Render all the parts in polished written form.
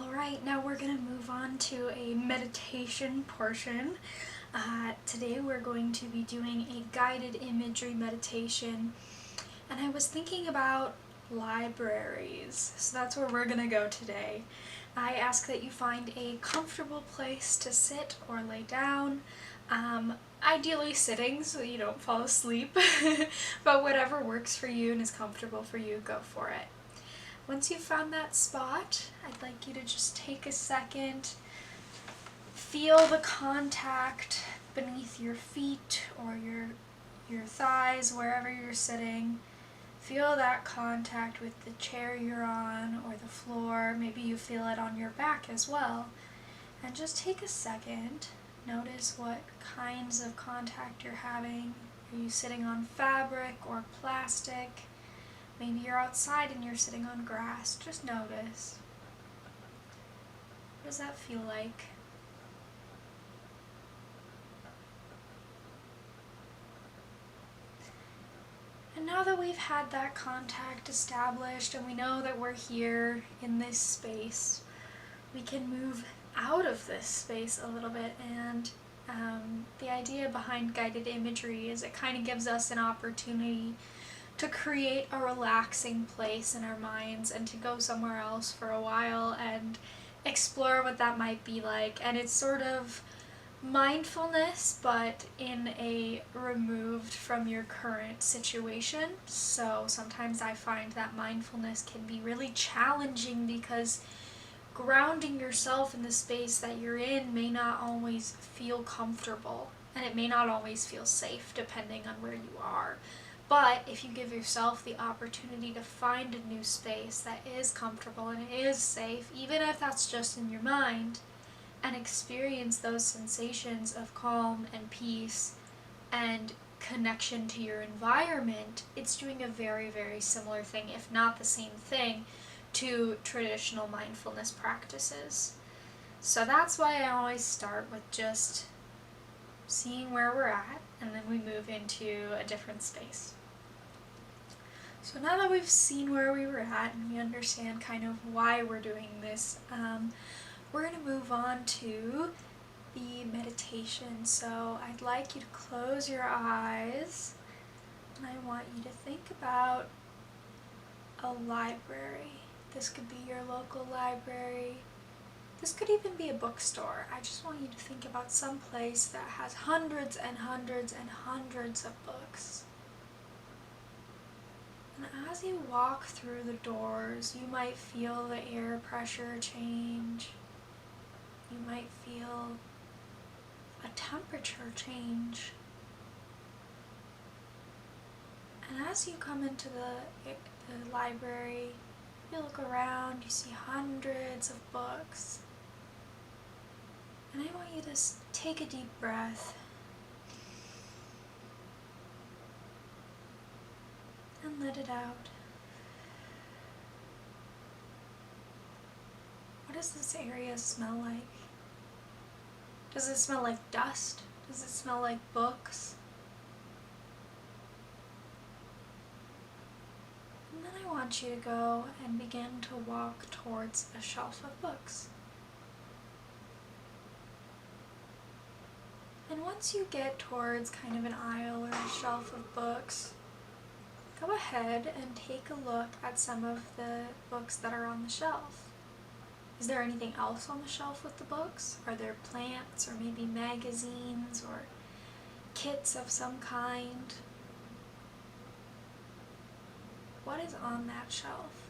Alright, now we're going to move on to a meditation portion. Today we're going to be doing a guided imagery meditation, and I was thinking about libraries, so that's where we're going to go today. I ask that you find a comfortable place to sit or lay down, ideally sitting so you don't fall asleep, but whatever works for you and is comfortable for you, go for it. Once you've found that spot, I'd like you to just take a second, feel the contact beneath your feet or your thighs, wherever you're sitting. Feel that contact with the chair you're on or the floor. Maybe you feel it on your back as well. And just take a second. Notice what kinds of contact you're having. Are you sitting on fabric or plastic? Maybe you're outside and you're sitting on grass. Just notice. What does that feel like? And now that we've had that contact established and we know that we're here in this space, we can move out of this space a little bit. And the idea behind guided imagery is it kind of gives us an opportunity to create a relaxing place in our minds and to go somewhere else for a while and explore what that might be like. And it's sort of mindfulness, but in a removed from your current situation. So sometimes I find that mindfulness can be really challenging because grounding yourself in the space that you're in may not always feel comfortable, and it may not always feel safe depending on where you are. But if you give yourself the opportunity to find a new space that is comfortable and is safe, even if that's just in your mind, and experience those sensations of calm and peace and connection to your environment, it's doing a very, very similar thing, if not the same thing, to traditional mindfulness practices. So that's why I always start with just seeing where we're at, and then we move into a different space. So now that we've seen where we were at and we understand kind of why we're doing this, we're going to move on to the meditation. So I'd like you to close your eyes, and I want you to think about a library. This could be your local library. This could even be a bookstore. I just want you to think about some place that has hundreds and hundreds and hundreds of books. And as you walk through the doors, you might feel the air pressure change. You might feel a temperature change. And as you come into the library, you look around, you see hundreds of books. And I want you to take a deep breath and let it out. What does this area smell like? Does it smell like dust? Does it smell like books? And then I want you to go and begin to walk towards a shelf of books. And once you get towards kind of an aisle or a shelf of books, go ahead and take a look at some of the books that are on the shelf. Is there anything else on the shelf with the books? Are there plants or maybe magazines or kits of some kind? What is on that shelf?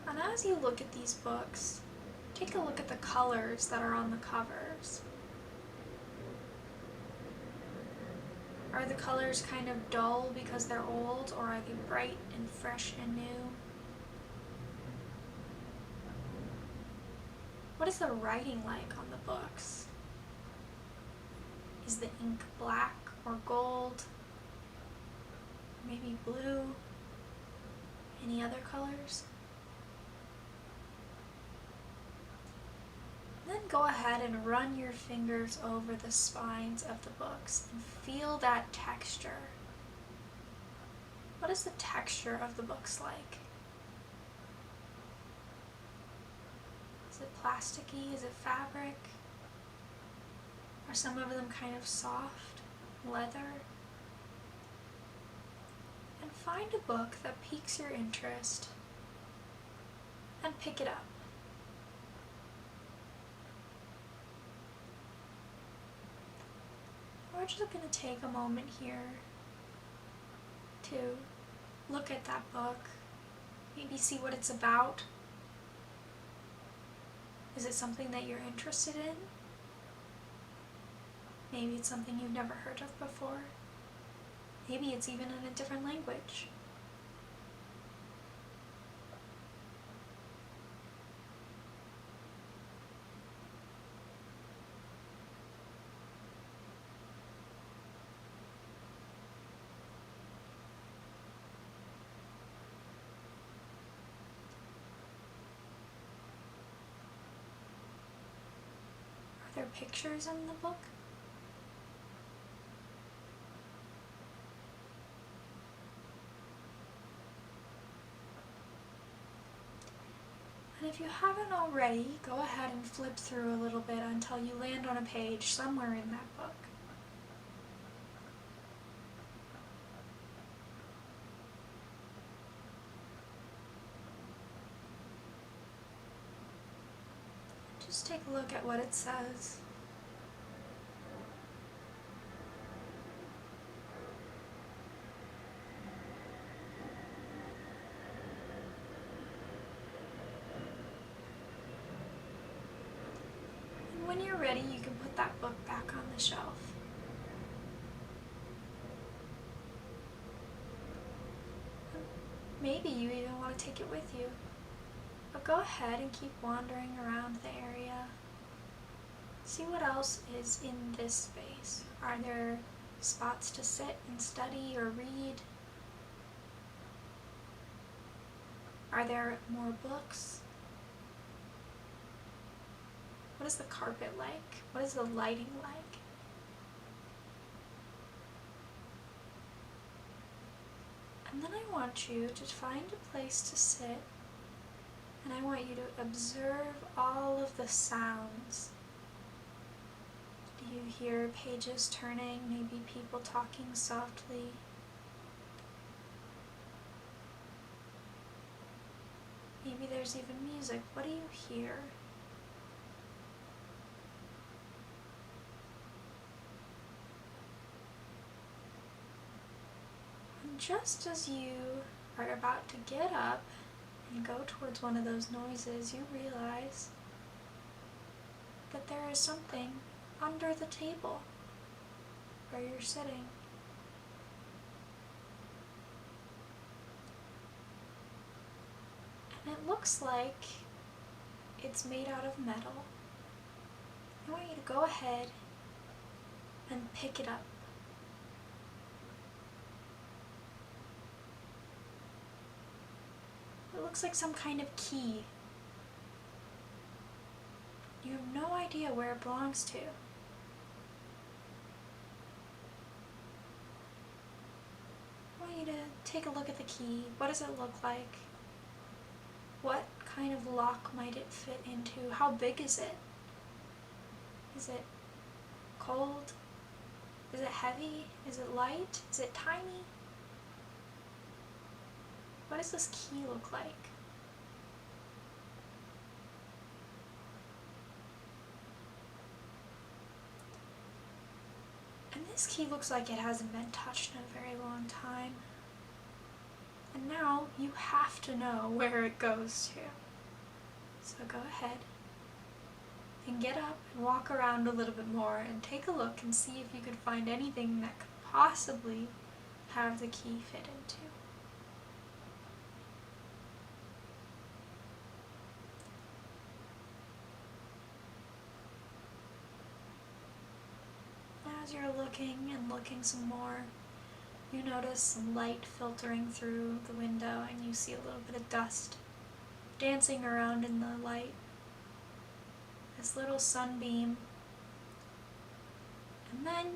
And as you look at these books, take a look at the colors that are on the covers. Are the colors kind of dull because they're old, or are they bright and fresh and new? What is the writing like on the books? Is the ink black or gold? Maybe blue? Any other colors? Then go ahead and run your fingers over the spines of the books and feel that texture. What is the texture of the books like? Is it plasticky? Is it fabric? Are some of them kind of soft, leather? And find a book that piques your interest and pick it up. We're just going to take a moment here to look at that book, maybe see what it's about. Is it something that you're interested in? Maybe it's something you've never heard of before. Maybe it's even in a different language. Are there pictures in the book? And if you haven't already, go ahead and flip through a little bit until you land on a page somewhere in that book. Just take a look at what it says. When you're ready, you can put that book back on the shelf. Maybe you even want to take it with you. But go ahead and keep wandering around the area. See what else is in this space. Are there spots to sit and study or read? Are there more books? What is the carpet like? What is the lighting like? And then I want you to find a place to sit, and I want you to observe all of the sounds. Do you hear pages turning, maybe people talking softly? Maybe there's even music. What do you hear? And just as you are about to get up and go towards one of those noises, you realize that there is something under the table where you're sitting. And it looks like it's made out of metal. I want you to go ahead and pick it up. It looks like some kind of key. You have no idea where it belongs to. I want you to take a look at the key. What does it look like? What kind of lock might it fit into? How big is it? Is it cold? Is it heavy? Is it light? Is it tiny? What does this key look like? And this key looks like it hasn't been touched in a very long time. And now you have to know where it goes to. So go ahead and get up and walk around a little bit more and take a look and see if you could find anything that could possibly have the key fit into. As you're looking and looking some more, you notice some light filtering through the window and you see a little bit of dust dancing around in the light. This little sunbeam. And then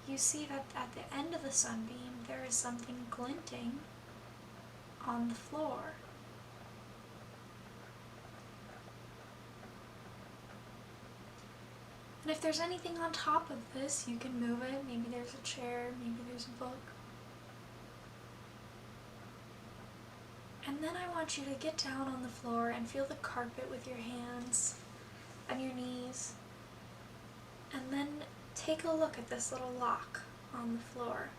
you see that at the end of the sunbeam there is something glinting on the floor. And if there's anything on top of this, you can move it. Maybe there's a chair, maybe there's a book. And then I want you to get down on the floor and feel the carpet with your hands and your knees. And then take a look at this little lock on the floor.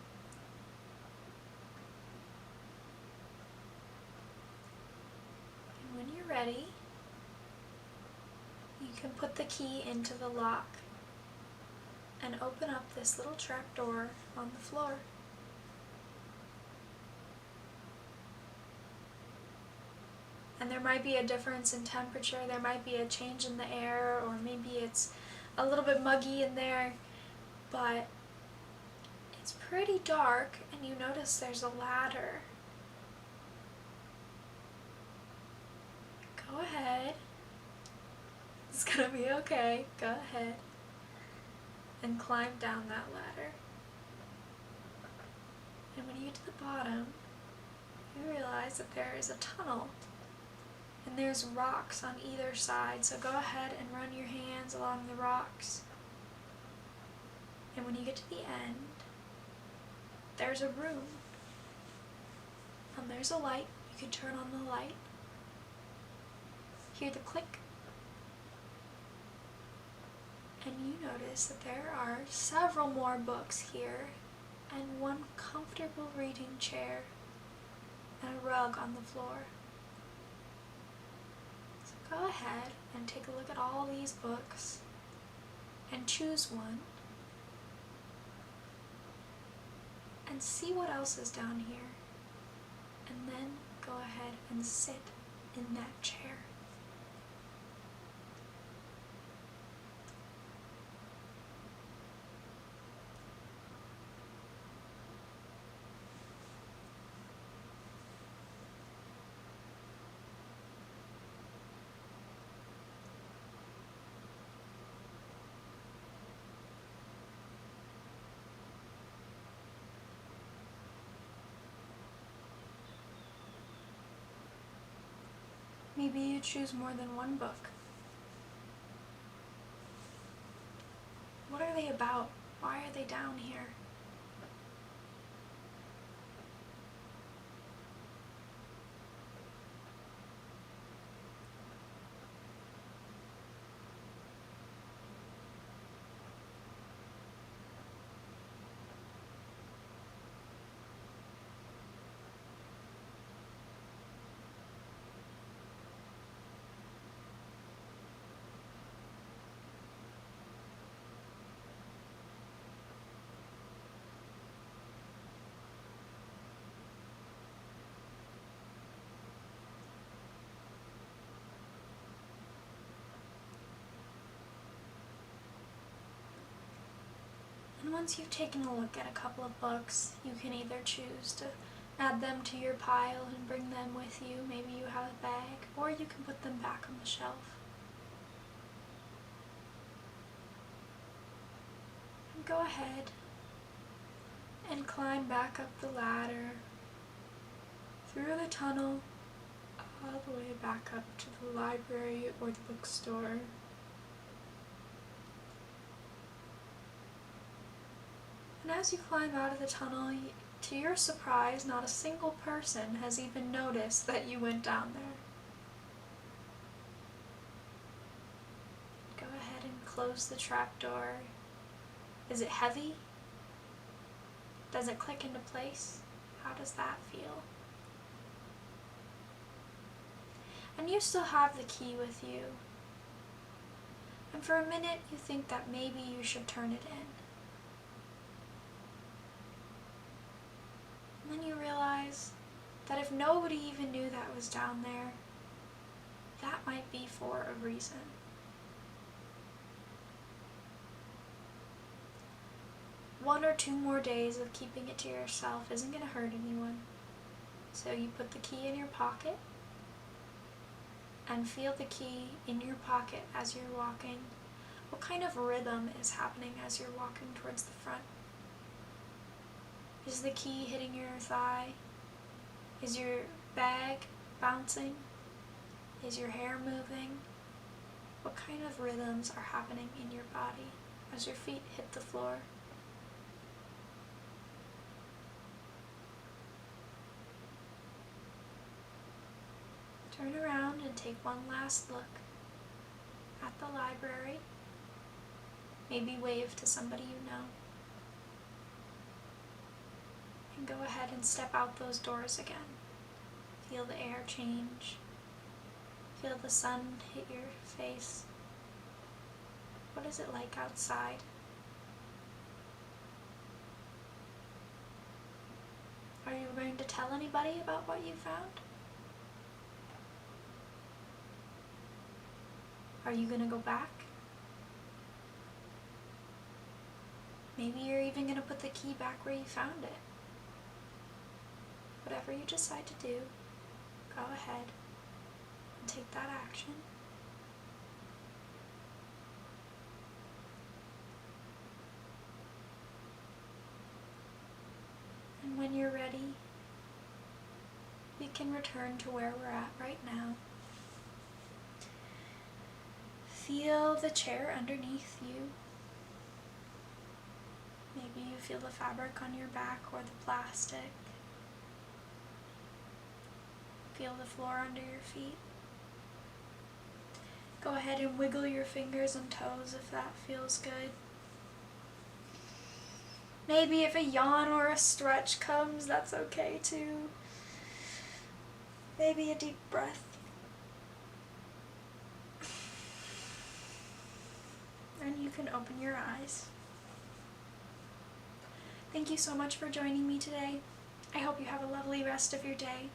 And when you're ready, you can put the key into the lock and open up this little trap door on the floor. And there might be a difference in temperature, there might be a change in the air, or maybe it's a little bit muggy in there, but it's pretty dark, and you notice there's a ladder. Go ahead. It's gonna be okay. Go ahead and climb down that ladder. And when you get to the bottom, you realize that there is a tunnel. And there's rocks on either side, so go ahead and run your hands along the rocks. And when you get to the end, there's a room. And there's a light. You can turn on the light. Hear the click. And you notice that there are several more books here, and one comfortable reading chair, and a rug on the floor. Go ahead and take a look at all these books and choose one and see what else is down here, and then go ahead and sit in that chair. Maybe you choose more than one book. What are they about? Why are they down here? And once you've taken a look at a couple of books, you can either choose to add them to your pile and bring them with you. Maybe you have a bag, or you can put them back on the shelf. And go ahead and climb back up the ladder, through the tunnel, all the way back up to the library or the bookstore. And as you climb out of the tunnel, to your surprise, not a single person has even noticed that you went down there. Go ahead and close the trapdoor. Is it heavy? Does it click into place? How does that feel? And you still have the key with you. And for a minute you think that maybe you should turn it in. And then you realize that if nobody even knew that was down there, that might be for a reason. One or two more days of keeping it to yourself isn't going to hurt anyone. So you put the key in your pocket and feel the key in your pocket as you're walking. What kind of rhythm is happening as you're walking towards the front? Is the key hitting your thigh? Is your bag bouncing? Is your hair moving? What kind of rhythms are happening in your body? as your feet hit the floor. Turn around and take one last look at the library. Maybe wave to somebody you know. And go ahead and step out those doors again. Feel the air change. Feel the sun hit your face. What is it like outside? Are you going to tell anybody about what you found? Are you going to go back? Maybe you're even going to put the key back where you found it. Whatever you decide to do, go ahead and take that action. And when you're ready, we can return to where we're at right now. Feel the chair underneath you. Maybe you feel the fabric on your back or the plastic. Feel the floor under your feet. Go ahead and wiggle your fingers and toes if that feels good. Maybe if a yawn or a stretch comes, that's okay too. Maybe a deep breath. And you can open your eyes. Thank you so much for joining me today. I hope you have a lovely rest of your day.